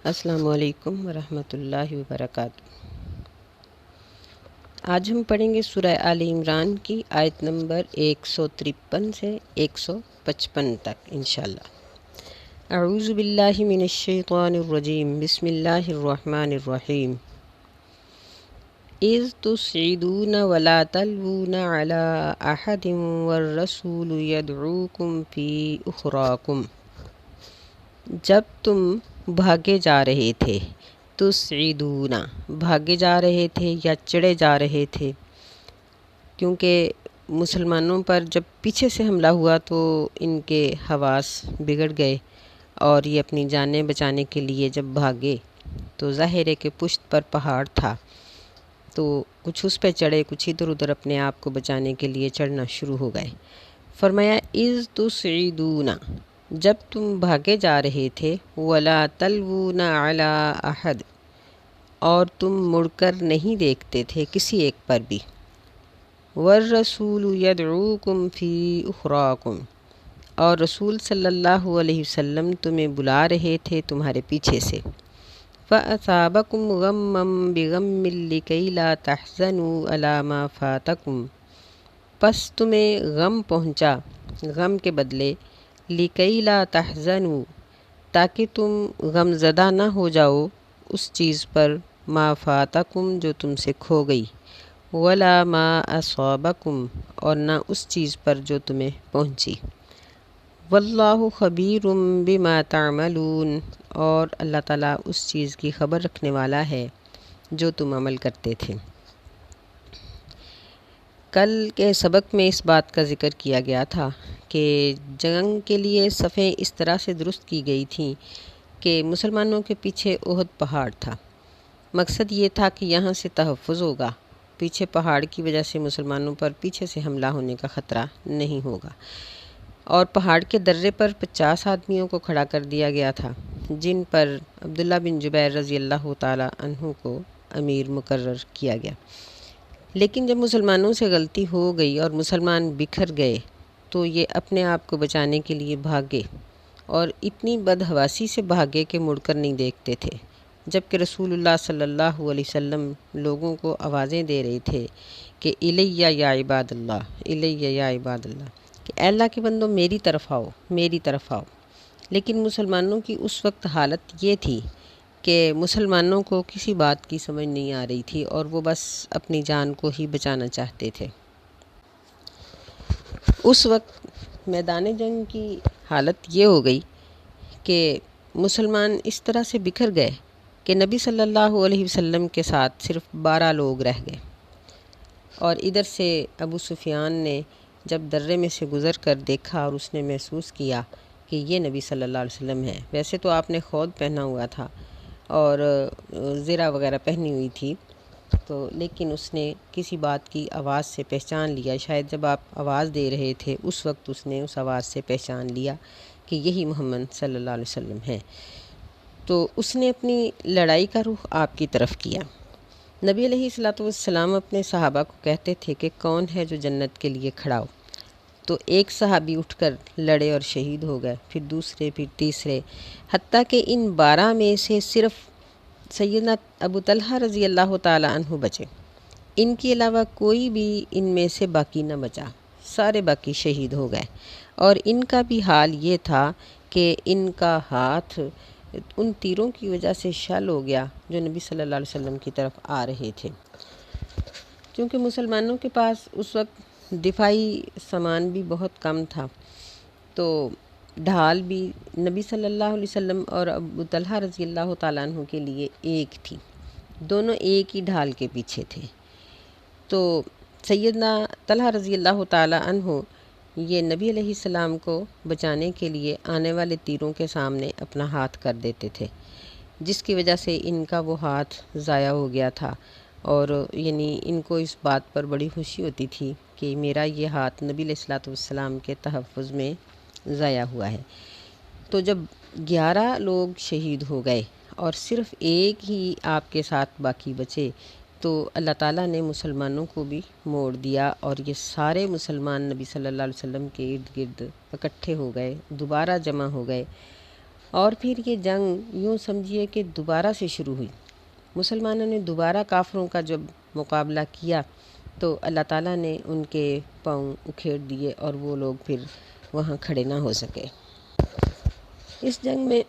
السلام علیکم ورحمۃ اللہ وبرکاتہ۔ آج ہم پڑھیں گے سورہ آل عمران کی آیت نمبر 153 سے 155 تک انشاءاللہ۔ اعوذ باللہ من الشیطان الرجیم، بسم اللہ الرحمن الرحیم۔ اذ تصعدون ولا تلوون علی احد والرسول یدعوکم فی اخراکم، جب تم بھاگے جا رہے تھے، تسعدون بھاگے جا رہے تھے یا چڑھے جا رہے تھے، کیونکہ مسلمانوں پر جب پیچھے سے حملہ ہوا تو ان کے حواس بگڑ گئے اور یہ اپنی جانیں بچانے کے لیے جب بھاگے تو ظاہر ہے کہ پشت پر پہاڑ تھا، تو کچھ اس پہ چڑھے، کچھ ادھر ادھر اپنے آپ کو بچانے کے لیے چڑھنا شروع ہو گئے۔ فرمایا اذ تسعدون، جب تم بھاگے جا رہے تھے، ولا تلوون علی احد، اور تم مڑ کر نہیں دیکھتے تھے کسی ایک پر بھی، والرسول یدعوکم فی اخراکم، اور رسول صلی اللہ علیہ وسلم تمہیں بلا رہے تھے تمہارے پیچھے سے، فَأَصَابَكُمْ غَمًّا بِغَمٍّ لِكَيْ لَا تَحْزَنُوا عَلَىٰ مَا فَاتَكُمْ، پس تمہیں غم پہنچا غم کے بدلے، لِكَيْ لَا تَحْزَنُوا، تاکہ تم غم زدہ نہ ہو جاؤ اس چیز پر، ما فاتکم جو تم سے کھو گئی، ولا ما اصابکم، اور نہ اس چیز پر جو تمہیں پہنچی، واللہ خبیر بما تعملون، اور اللہ تعالیٰ اس چیز کی خبر رکھنے والا ہے جو تم عمل کرتے تھے۔ کل کے سبق میں اس بات کا ذکر کیا گیا تھا کہ جنگ کے لیے صفیں اس طرح سے درست کی گئی تھیں کہ مسلمانوں کے پیچھے احد پہاڑ تھا۔ مقصد یہ تھا کہ یہاں سے تحفظ ہوگا، پیچھے پہاڑ کی وجہ سے مسلمانوں پر پیچھے سے حملہ ہونے کا خطرہ نہیں ہوگا، اور پہاڑ کے درے پر 50 آدمیوں کو کھڑا کر دیا گیا تھا، جن پر عبداللہ بن جبیر رضی اللہ تعالی عنہ کو امیر مقرر کیا گیا۔ لیکن جب مسلمانوں سے غلطی ہو گئی اور مسلمان بکھر گئے تو یہ اپنے آپ کو بچانے کے لیے بھاگے، اور اتنی بدحواسی سے بھاگے کہ مڑ کر نہیں دیکھتے تھے، جبکہ رسول اللہ صلی اللہ علیہ وسلم لوگوں کو آوازیں دے رہے تھے کہ الیہ یا عباد اللہ، الیہ یا عباد اللہ، کہ اے اللہ کے بندوں میری طرف آؤ، میری طرف آؤ۔ لیکن مسلمانوں کی اس وقت حالت یہ تھی کہ مسلمانوں کو کسی بات کی سمجھ نہیں آ رہی تھی اور وہ بس اپنی جان کو ہی بچانا چاہتے تھے۔ اس وقت میدان جنگ کی حالت یہ ہو گئی کہ مسلمان اس طرح سے بکھر گئے کہ نبی صلی اللہ علیہ وسلم کے ساتھ صرف 12 لوگ رہ گئے، اور ادھر سے ابو سفیان نے جب درے میں سے گزر کر دیکھا اور اس نے محسوس کیا کہ یہ نبی صلی اللہ علیہ وسلم ہے، ویسے تو آپ نے خود پہنا ہوا تھا اور زرہ وغیرہ پہنی ہوئی تھی، تو لیکن اس نے کسی بات کی آواز سے پہچان لیا، شاید جب آپ آواز دے رہے تھے اس وقت اس نے اس آواز سے پہچان لیا کہ یہی محمد صلی اللہ علیہ وسلم ہے، تو اس نے اپنی لڑائی کا رخ آپ کی طرف کیا۔ نبی علیہ الصلوۃ والسلام اپنے صحابہ کو کہتے تھے کہ کون ہے جو جنت کے لیے کھڑا ہو، تو ایک صحابی اٹھ کر لڑے اور شہید ہو گئے، پھر دوسرے، پھر تیسرے، حتیٰ کہ ان 12 میں سے صرف سیدنا ابو طلحہ رضی اللہ تعالی عنہ بچے، ان کے علاوہ کوئی بھی ان میں سے باقی نہ بچا، سارے باقی شہید ہو گئے، اور ان کا بھی حال یہ تھا کہ ان کا ہاتھ ان تیروں کی وجہ سے شل ہو گیا جو نبی صلی اللہ علیہ وسلم کی طرف آ رہے تھے، کیونکہ مسلمانوں کے پاس اس وقت دفاعی سامان بھی بہت کم تھا، تو ڈھال بھی نبی صلی اللہ علیہ وسلم اور ابو طلحہ رضی اللہ تعالیٰ عنہ کے لیے ایک تھی، دونوں ایک ہی ڈھال کے پیچھے تھے، تو سیدنا طلحہ رضی اللہ تعالیٰ عنہ یہ نبی علیہ السلام کو بچانے کے لیے آنے والے تیروں کے سامنے اپنا ہاتھ کر دیتے تھے، جس کی وجہ سے ان کا وہ ہاتھ ضائع ہو گیا تھا، اور یعنی ان کو اس بات پر بڑی خوشی ہوتی تھی کہ میرا یہ ہاتھ نبی علیہ الصلوۃ والسلام کے تحفظ میں ضائع ہوا ہے۔ تو جب 11 لوگ شہید ہو گئے اور صرف ایک ہی آپ کے ساتھ باقی بچے، تو اللہ تعالیٰ نے مسلمانوں کو بھی موڑ دیا، اور یہ سارے مسلمان نبی صلی اللہ علیہ وسلم کے ارد گرد اکٹھے ہو گئے، دوبارہ جمع ہو گئے، اور پھر یہ جنگ یوں سمجھیے کہ دوبارہ سے شروع ہوئی۔ مسلمانوں نے دوبارہ کافروں کا جب مقابلہ کیا تو اللہ تعالیٰ نے ان کے پاؤں اکھیڑ دیے اور وہ لوگ پھر وہاں کھڑے نہ ہو سکے۔ اس جنگ میں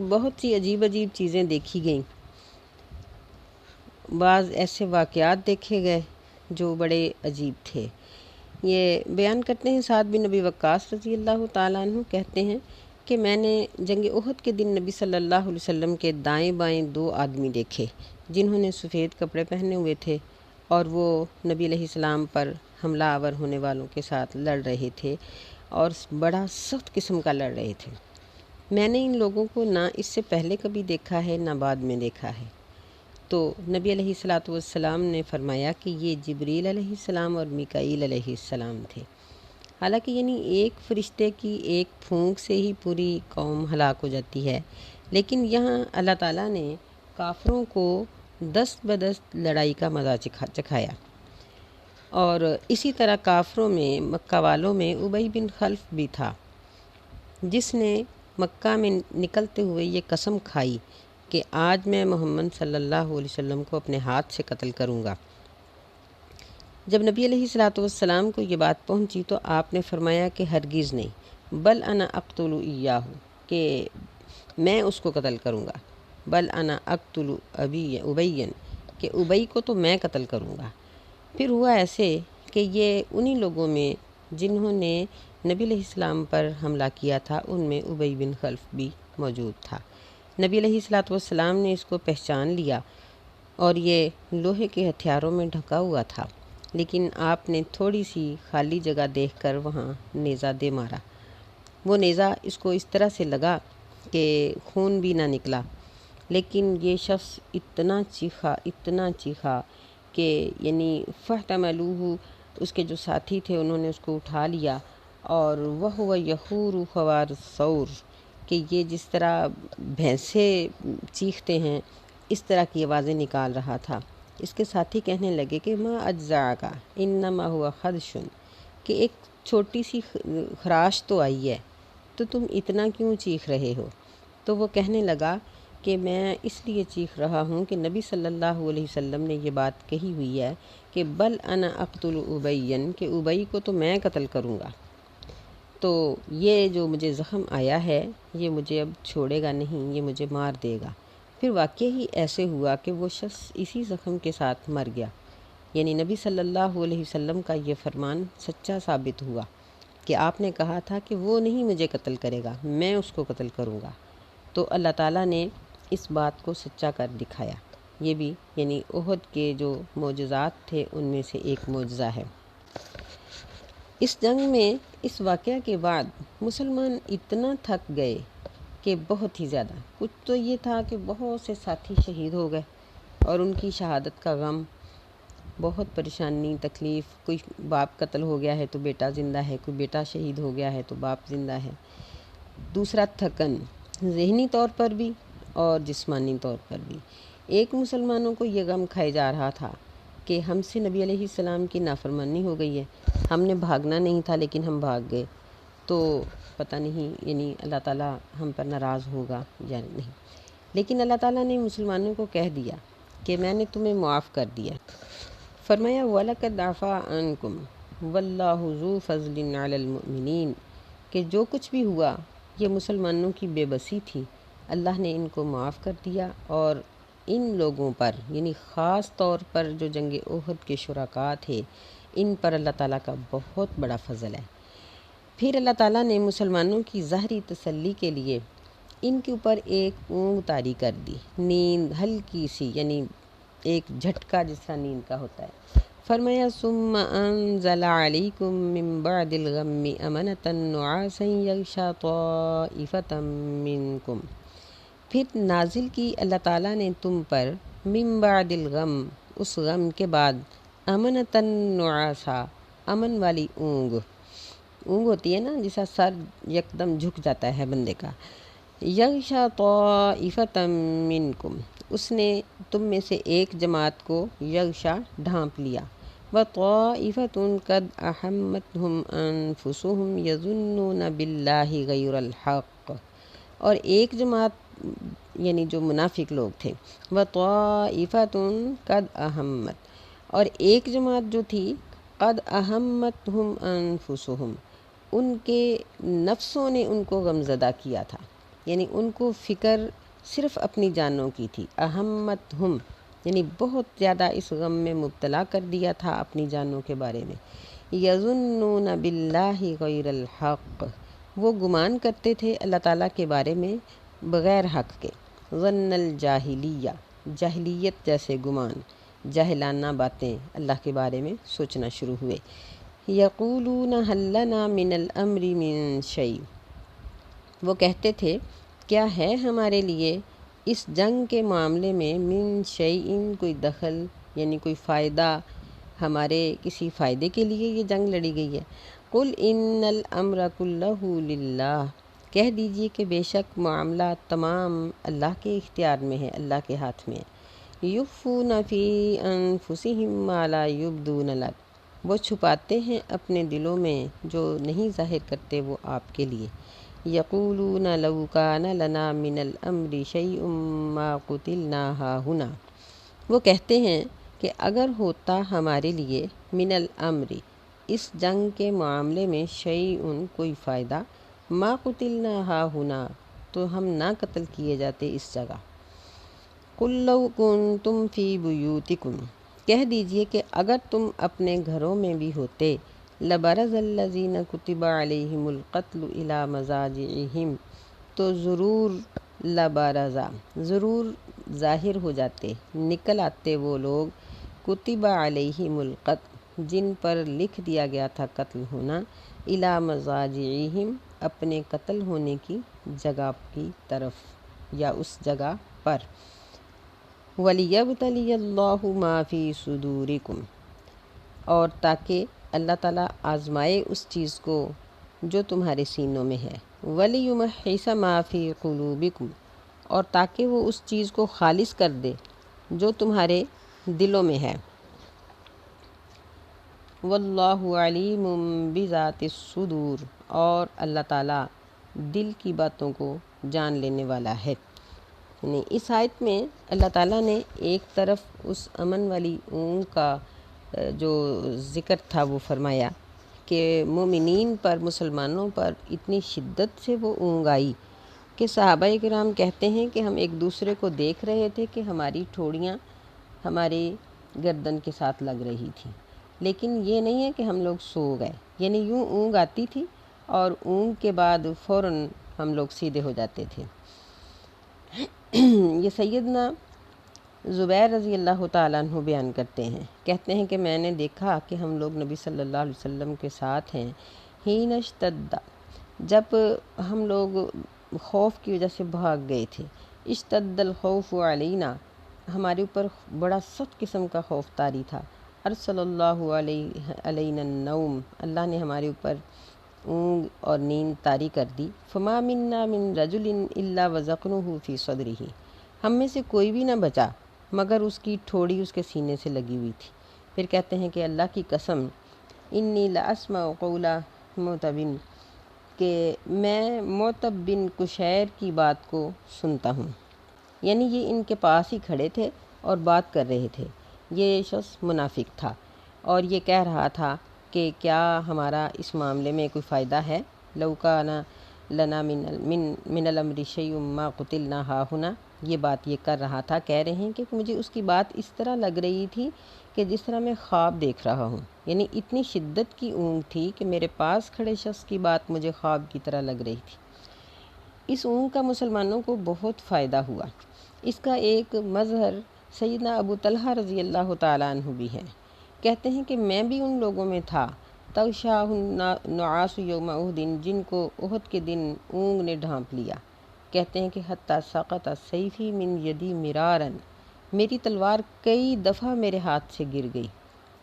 بہت سی عجیب عجیب چیزیں دیکھی گئیں۔ بعض ایسے واقعات دیکھے گئے جو بڑے عجیب تھے۔ یہ بیان کرتے ہیں سعد بن نبی وقاص رضی اللہ تعالیٰ عنہ، کہتے ہیں کہ میں نے جنگ احد کے دن نبی صلی اللہ علیہ وسلم کے دائیں بائیں 2 آدمی دیکھے جنہوں نے سفید کپڑے پہنے ہوئے تھے، اور وہ نبی علیہ السلام پر حملہ آور ہونے والوں کے ساتھ لڑ رہے تھے اور بڑا سخت قسم کا لڑ رہے تھے۔ میں نے ان لوگوں کو نہ اس سے پہلے کبھی دیکھا ہے نہ بعد میں دیکھا ہے۔ تو نبی علیہ السلام نے فرمایا کہ یہ جبریل علیہ السلام اور میکائیل علیہ السلام تھے۔ حالانکہ یعنی ایک فرشتے کی ایک پھونک سے ہی پوری قوم ہلاک ہو جاتی ہے، لیکن یہاں اللہ تعالیٰ نے کافروں کو دست بدست لڑائی کا مزہ چکھایا۔ اور اسی طرح کافروں میں مکہ والوں میں ابی بن خلف بھی تھا، جس نے مکہ میں نکلتے ہوئے یہ قسم کھائی کہ آج میں محمد صلی اللہ علیہ وسلم کو اپنے ہاتھ سے قتل کروں گا۔ جب نبی علیہ السلام کو یہ بات پہنچی تو آپ نے فرمایا کہ ہرگز نہیں، بل انا اقتل ایاہ، کہ میں اس کو قتل کروں گا، بل انا اقتل ابین، کہ ابی کو تو میں قتل کروں گا۔ پھر ہوا ایسے کہ یہ انہی لوگوں میں جنہوں نے نبی علیہ السلام پر حملہ کیا تھا ان میں ابی بن خلف بھی موجود تھا۔ نبی علیہ السلام نے اس کو پہچان لیا اور یہ لوہے کے ہتھیاروں میں ڈھکا ہوا تھا، لیکن آپ نے تھوڑی سی خالی جگہ دیکھ کر وہاں نیزہ دے مارا۔ وہ نیزہ اس کو اس طرح سے لگا کہ خون بھی نہ نکلا، لیکن یہ شخص اتنا چیخا کہ یعنی فاحتملوہ، اس کے جو ساتھی تھے انہوں نے اس کو اٹھا لیا، اور وہو یخور خوار الثور، کہ یہ جس طرح بھینسے چیختے ہیں اس طرح کی آوازیں نکال رہا تھا۔ اس کے ساتھی کہنے لگے کہ ما اجزعک انما ہوا خدش، کہ ایک چھوٹی سی خراش تو آئی ہے تو تم اتنا کیوں چیخ رہے ہو؟ تو وہ کہنے لگا کہ میں اس لیے چیخ رہا ہوں کہ نبی صلی اللہ علیہ وسلم نے یہ بات کہی ہوئی ہے کہ بل انا اقتل ابین، کہ ابی کو تو میں قتل کروں گا، تو یہ جو مجھے زخم آیا ہے یہ مجھے اب چھوڑے گا نہیں، یہ مجھے مار دے گا۔ پھر واقعی ہی ایسے ہوا کہ وہ شخص اسی زخم کے ساتھ مر گیا۔ یعنی نبی صلی اللہ علیہ وسلم کا یہ فرمان سچا ثابت ہوا کہ آپ نے کہا تھا کہ وہ نہیں مجھے قتل کرے گا، میں اس کو قتل کروں گا۔ تو اللہ تعالیٰ نے اس بات کو سچا کر دکھایا۔ یہ بھی یعنی احد کے جو معجزات تھے ان میں سے ایک معجزہ ہے۔ اس جنگ میں اس واقعہ کے بعد مسلمان اتنا تھک گئے کہ بہت ہی زیادہ، کچھ تو یہ تھا کہ بہت سے ساتھی شہید ہو گئے اور ان کی شہادت کا غم، بہت پریشانی تکلیف، کوئی باپ قتل ہو گیا ہے تو بیٹا زندہ ہے، کوئی بیٹا شہید ہو گیا ہے تو باپ زندہ ہے۔ دوسرا تھکن، ذہنی طور پر بھی اور جسمانی طور پر بھی۔ ایک مسلمانوں کو یہ غم کھائے جا رہا تھا کہ ہم سے نبی علیہ السلام کی نافرمانی ہو گئی ہے، ہم نے بھاگنا نہیں تھا لیکن ہم بھاگ گئے، تو پتہ نہیں یعنی اللہ تعالیٰ ہم پر ناراض ہوگا یا نہیں۔ لیکن اللہ تعالیٰ نے مسلمانوں کو کہہ دیا کہ میں نے تمہیں معاف کر دیا۔ فرمایا وَلَقَدْ عَفَا عَنْكُمْ وَاللَّهُ ذُو فَضْلٍ عَلَى الْمُؤْمِنِينَ، کہ جو کچھ بھی ہوا یہ مسلمانوں کی بے بسی تھی، اللہ نے ان کو معاف کر دیا، اور ان لوگوں پر یعنی خاص طور پر جو جنگ احد کے شرکاء تھے ان پر اللہ تعالیٰ کا بہت بڑا فضل ہے۔ پھر اللہ تعالیٰ نے مسلمانوں کی ظاہری تسلی کے لیے ان کے اوپر ایک اونگ طاری کر دی، نیند ہلکی سی، یعنی ایک جھٹکا جس طرح نیند کا ہوتا ہے۔ فرمایا ثم انزل علیکم من بعد الغم امنة نعاسا یغشی طائفة منکم، پھر نازل کی اللہ تعالیٰ نے تم پر من بعد الغم، اس غم کے بعد، امنة نعاسا، امن والی اونگ ہوتی ہے نا جیسا سر یکدم جھک جاتا ہے بندے کا، یغشی طائفة منکم، اس نے تم میں سے ایک جماعت کو یغشا ڈھانپ لیا، وطائفة قد احمتهم انفسهم یظنون باللہ غیر الحق، اور ایک جماعت یعنی جو منافق لوگ تھے، وَطَائِفَةٌ قَدْ أَهَمَّتْ، اور ایک جماعت جو تھی قَدْ أَهَمَّتْهُمْ أَنفُسُهُمْ، ان کے نفسوں نے ان کو غمزدہ کیا تھا، یعنی ان کو فکر صرف اپنی جانوں کی تھی۔ اہمتہم یعنی بہت زیادہ اس غم میں مبتلا کر دیا تھا اپنی جانوں کے بارے میں۔ یظنون باللہ غیر الحق، وہ گمان کرتے تھے اللہ تعالیٰ کے بارے میں بغیر حق کے۔ ظن الجاہلیہ، جاہلیت جیسے گمان، جاہلانہ باتیں اللہ کے بارے میں سوچنا شروع ہوئے۔ یقولون ھل لنا من الامر من شیء، وہ کہتے تھے کیا ہے ہمارے لیے اس جنگ کے معاملے میں من شیء کوئی دخل، یعنی کوئی فائدہ، ہمارے کسی فائدے کے لیے یہ جنگ لڑی گئی ہے۔ قل ان الامر کلہ للہ، کہہ دیجئے کہ بے شک معاملہ تمام اللہ کے اختیار میں ہے، اللہ کے ہاتھ میں ہے۔ یخفون فی انفسہم ما لا یبدون لک، وہ چھپاتے ہیں اپنے دلوں میں جو نہیں ظاہر کرتے وہ آپ کے لیے۔ یقولون لو کان لنا من الامر شیء ما قتلنا ہاہنا، وہ کہتے ہیں کہ اگر ہوتا ہمارے لیے من الامر اس جنگ کے معاملے میں شیء کوئی فائدہ، ما قتلنا ہاہنا تو ہم نہ قتل کیے جاتے اس جگہ۔ قل لو کنتم فی بیوتکم، کہہ دیجئے کہ اگر تم اپنے گھروں میں بھی ہوتے، لبرز الذین کتب علیہم القتل الی مضاجعہم، تو ضرور لبرزا، ضرور ظاہر ہو جاتے، نکل آتے وہ لوگ، کتب علیہم القتل، جن پر لکھ دیا گیا تھا قتل ہونا، الی مضاجعہم، اپنے قتل ہونے کی جگہ کی طرف یا اس جگہ پر۔ وَلِيَبْتَلِيَ اللَّهُ مَا فِي صُدُورِكُمْ، اور تاکہ اللہ تعالیٰ آزمائے اس چیز کو جو تمہارے سینوں میں ہے۔ وَلِيُمَحِّصَ مَا فِي قُلُوبِكُمْ، اور تاکہ وہ اس چیز کو خالص کر دے جو تمہارے دلوں میں ہے۔ وَاللَّهُ عَلِيمٌ بِذَاتِ الصُّدُورِ، اور اللہ تعالیٰ دل کی باتوں کو جان لینے والا ہے۔ یعنی اس آیت میں اللہ تعالیٰ نے ایک طرف اس امن والی اونگ کا جو ذکر تھا وہ فرمایا کہ مومنین پر، مسلمانوں پر اتنی شدت سے وہ اونگ آئی کہ صحابہ کرام کہتے ہیں کہ ہم ایک دوسرے کو دیکھ رہے تھے کہ ہماری ٹھوڑیاں ہماری گردن کے ساتھ لگ رہی تھیں، لیکن یہ نہیں ہے کہ ہم لوگ سو گئے، یعنی یوں اونگ آتی تھی اور اونگ کے بعد فوراً ہم لوگ سیدھے ہو جاتے تھے۔ یہ سیدنا زبیر رضی اللہ تعالیٰ عنہ بیان کرتے ہیں، کہتے ہیں کہ میں نے دیکھا کہ ہم لوگ نبی صلی اللہ علیہ وسلم کے ساتھ ہیں، حین اشتد، جب ہم لوگ خوف کی وجہ سے بھاگ گئے تھے، اشتد الخوف علینا، ہمارے اوپر بڑا سخت قسم کا خوف طاری تھا، ارسل اللہ علینا النوم، اللہ نے ہمارے اوپر اونگ اور نیند طاری کر دی۔ فما منا من رجل الا وذقنه فی صدرہ، ہم میں سے کوئی بھی نہ بچا مگر اس کی ٹھوڑی اس کے سینے سے لگی ہوئی تھی۔ پھر کہتے ہیں کہ اللہ کی قسم، انی لاسمع قول معتب، کہ میں معتب بن قشیر کی بات کو سنتا ہوں، یعنی یہ ان کے پاس ہی کھڑے تھے اور بات کر رہے تھے۔ یہ شخص منافق تھا اور یہ کہہ رہا تھا کہ کیا ہمارا اس معاملے میں کوئی فائدہ ہے، لو کان لنا من الامر شیء ما قتلنا ہاہنا، یہ بات یہ کر رہا تھا، کہہ رہے ہیں کہ مجھے اس کی بات اس طرح لگ رہی تھی کہ جس طرح میں خواب دیکھ رہا ہوں، یعنی اتنی شدت کی اونگ تھی کہ میرے پاس کھڑے شخص کی بات مجھے خواب کی طرح لگ رہی تھی۔ اس اونگ کا مسلمانوں کو بہت فائدہ ہوا۔ اس کا ایک مظہر سیدنا ابو طلحہ رضی اللہ تعالیٰ عنہ بھی ہے، کہتے ہیں کہ میں بھی ان لوگوں میں تھا، تغشاہ النعاس یوم احد، جن کو احد کے دن اونگ نے ڈھانپ لیا۔ کہتے ہیں کہ حتی سقط سیفی من یدی مرارا، میری تلوار کئی دفعہ میرے ہاتھ سے گر گئی،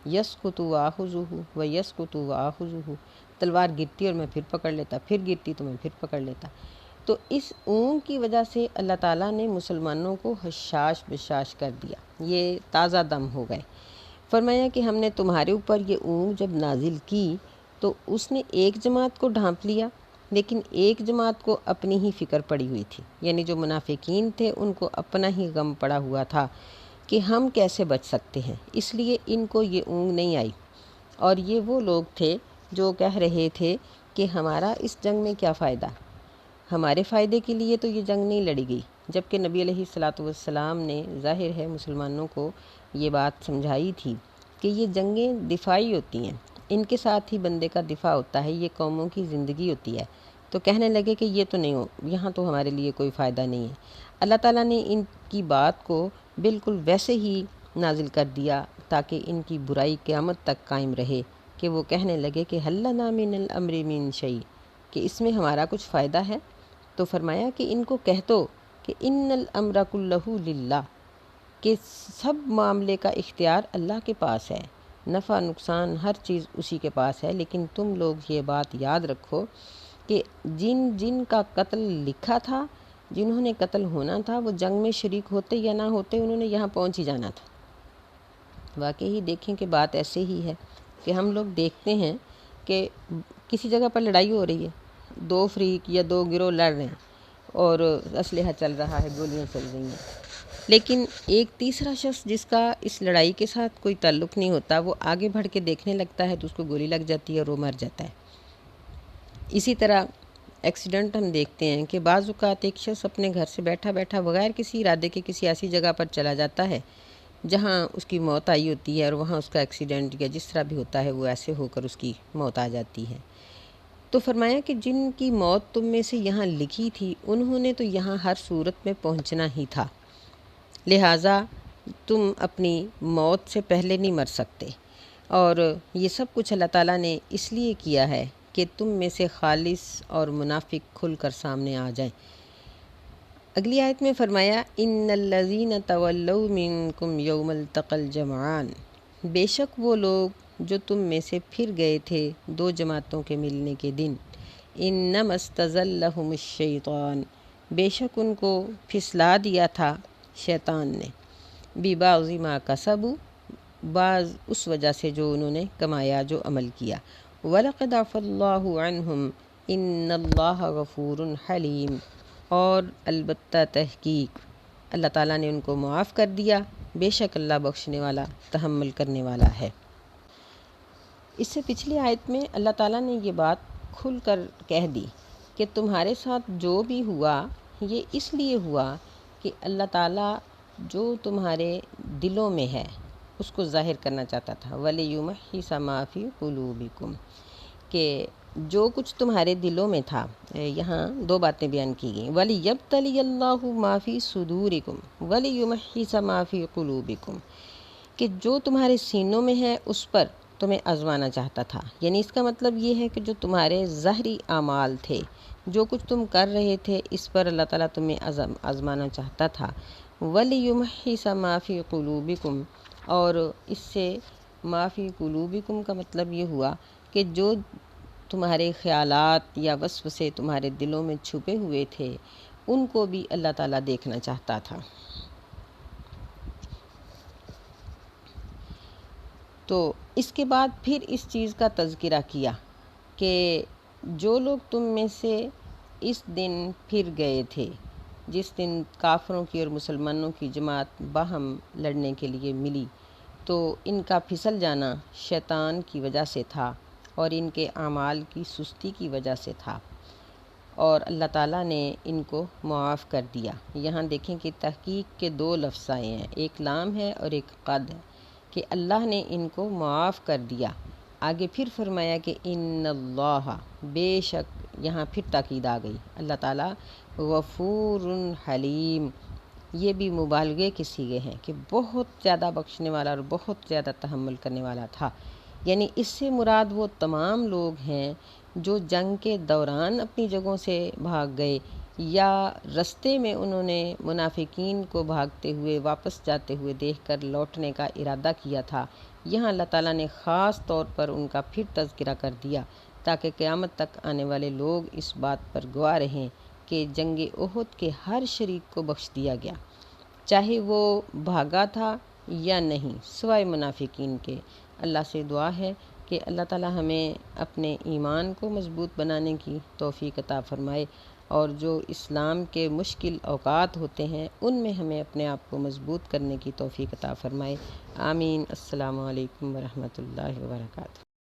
یسقط واخذہ و یسقط واخذہ، تلوار گرتی اور میں پھر پکڑ لیتا، پھر گرتی تو میں پھر پکڑ لیتا۔ تو اس اونگ کی وجہ سے اللہ تعالیٰ نے مسلمانوں کو حشاش بشاش کر دیا، یہ تازہ دم ہو گئے۔ فرمایا کہ ہم نے تمہارے اوپر یہ اونگ جب نازل کی تو اس نے ایک جماعت کو ڈھانپ لیا لیکن ایک جماعت کو اپنی ہی فکر پڑی ہوئی تھی، یعنی جو منافقین تھے ان کو اپنا ہی غم پڑا ہوا تھا کہ ہم کیسے بچ سکتے ہیں، اس لیے ان کو یہ اونگ نہیں آئی۔ اور یہ وہ لوگ تھے جو کہہ رہے تھے کہ ہمارا اس جنگ میں کیا فائدہ، ہمارے فائدے کے لیے تو یہ جنگ نہیں لڑی گئی، جبکہ نبی علیہ الصلاۃ والسلام نے ظاہر ہے مسلمانوں کو یہ بات سمجھائی تھی کہ یہ جنگیں دفاعی ہوتی ہیں، ان کے ساتھ ہی بندے کا دفاع ہوتا ہے، یہ قوموں کی زندگی ہوتی ہے۔ تو کہنے لگے کہ یہ تو نہیں ہو، یہاں تو ہمارے لیے کوئی فائدہ نہیں ہے۔ اللہ تعالیٰ نے ان کی بات کو بالکل ویسے ہی نازل کر دیا تاکہ ان کی برائی قیامت تک قائم رہے کہ وہ کہنے لگے کہ حل لنا من الامر من شیء، کہ اس میں ہمارا کچھ فائدہ ہے۔ تو فرمایا کہ ان کو کہہ دو کہ ان الامر کلہ للہ، کہ سب معاملے کا اختیار اللہ کے پاس ہے، نفع نقصان ہر چیز اسی کے پاس ہے، لیکن تم لوگ یہ بات یاد رکھو کہ جن جن کا قتل لکھا تھا، جنہوں نے قتل ہونا تھا، وہ جنگ میں شریک ہوتے یا نہ ہوتے انہوں نے یہاں پہنچ ہی جانا تھا۔ واقعی دیکھیں کہ بات ایسے ہی ہے کہ ہم لوگ دیکھتے ہیں کہ کسی جگہ پر لڑائی ہو رہی ہے، دو فریق یا دو گروہ لڑ رہے ہیں اور اسلحہ چل رہا ہے، گولیاں چل رہی ہیں، لیکن ایک تیسرا شخص جس کا اس لڑائی کے ساتھ کوئی تعلق نہیں ہوتا، وہ آگے بڑھ کے دیکھنے لگتا ہے تو اس کو گولی لگ جاتی ہے اور وہ مر جاتا ہے۔ اسی طرح ایکسیڈنٹ ہم دیکھتے ہیں کہ بعض اوقات ایک شخص اپنے گھر سے بیٹھا بیٹھا بغیر کسی ارادے کے کسی ایسی جگہ پر چلا جاتا ہے جہاں اس کی موت آئی ہوتی ہے، اور وہاں اس کا ایکسیڈنٹ یا جس طرح بھی ہوتا ہے وہ ایسے ہو کر اس کی موت آ جاتی ہے۔ تو فرمایا کہ جن کی موت تم میں سے یہاں لکھی تھی انہوں نے تو یہاں ہر صورت میں پہنچنا ہی تھا، لہٰذا تم اپنی موت سے پہلے نہیں مر سکتے، اور یہ سب کچھ اللہ تعالیٰ نے اس لیے کیا ہے کہ تم میں سے خالص اور منافق کھل کر سامنے آ جائیں۔ اگلی آیت میں فرمایا ان الذین تولوا منکم یوم التقى الجمعان، بے شک وہ لوگ جو تم میں سے پھر گئے تھے دو جماعتوں کے ملنے کے دن، انما استزلهم الشیطان، بے شک ان کو پھسلا دیا تھا شیطان نے، ببعض ما کسبوا، بعض اس وجہ سے جو انہوں نے کمایا، جو عمل کیا، وَلَقَدْ عَفَا اللَّهُ عَنْهُمْ إِنَّ اللَّهَ غَفُورٌ حَلِيمٌ، اور البتہ تحقیق اللہ تعالیٰ نے ان کو معاف کر دیا، بے شک اللہ بخشنے والا تحمل کرنے والا ہے۔ اس سے پچھلی آیت میں اللہ تعالیٰ نے یہ بات کھل کر کہہ دی کہ تمہارے ساتھ جو بھی ہوا یہ اس لیے ہوا کہ اللہ تعالیٰ جو تمہارے دلوں میں ہے اس کو ظاہر کرنا چاہتا تھا، وَلِيُمَحِّصَ مَا فِي قُلُوبِكُمْ، کہ جو کچھ تمہارے دلوں میں تھا۔ یہاں دو باتیں بیان کی گئیں، وَلِيَبْتَلِيَ اللَّهُ مَا فِي صُدُورِكُمْ وَلِيُمَحِّصَ مَا فِي قُلُوبِكُمْ، کہ جو تمہارے سینوں میں ہے اس پر تمہیں آزمانا چاہتا تھا، یعنی اس کا مطلب یہ ہے کہ جو تمہارے ظاہری اعمال تھے، جو کچھ تم کر رہے تھے، اس پر اللہ تعالیٰ تمہیں آزمانا چاہتا تھا۔ وَلِيُمَحِّصَ مَا فِي قُلُوبِكُمْ، اور اس سے ما فی قلوبکم کا مطلب یہ ہوا کہ جو تمہارے خیالات یا وسوسے تمہارے دلوں میں چھپے ہوئے تھے ان کو بھی اللہ تعالیٰ دیکھنا چاہتا تھا۔ تو اس کے بعد پھر اس چیز کا تذکرہ کیا کہ جو لوگ تم میں سے اس دن پھر گئے تھے، جس دن کافروں کی اور مسلمانوں کی جماعت باہم لڑنے کے لیے ملی، تو ان کا پھسل جانا شیطان کی وجہ سے تھا اور ان کے اعمال کی سستی کی وجہ سے تھا، اور اللہ تعالیٰ نے ان کو معاف کر دیا۔ یہاں دیکھیں کہ تحقیق کے دو لفظ آئے ہیں، ایک لام ہے اور ایک قد ہے، کہ اللہ نے ان کو معاف کر دیا۔ آگے پھر فرمایا کہ ان اللہ، بے شک، یہاں پھر تاکید آ گئی، اللہ تعالیٰ غفور حلیم، یہ بھی مبالغے کے صیغے ہیں کہ بہت زیادہ بخشنے والا اور بہت زیادہ تحمل کرنے والا تھا۔ یعنی اس سے مراد وہ تمام لوگ ہیں جو جنگ کے دوران اپنی جگہوں سے بھاگ گئے یا رستے میں انہوں نے منافقین کو بھاگتے ہوئے واپس جاتے ہوئے دیکھ کر لوٹنے کا ارادہ کیا تھا۔ یہاں اللہ تعالیٰ نے خاص طور پر ان کا پھر تذکرہ کر دیا تاکہ قیامت تک آنے والے لوگ اس بات پر گواہ رہیں کہ جنگ احد کے ہر شریک کو بخش دیا گیا، چاہے وہ بھاگا تھا یا نہیں، سوائے منافقین کے۔ اللہ سے دعا ہے کہ اللہ تعالی ہمیں اپنے ایمان کو مضبوط بنانے کی توفیق عطا فرمائے، اور جو اسلام کے مشکل اوقات ہوتے ہیں ان میں ہمیں اپنے آپ کو مضبوط کرنے کی توفیق عطا فرمائے۔ آمین۔ السلام علیکم ورحمۃ اللہ وبرکاتہ۔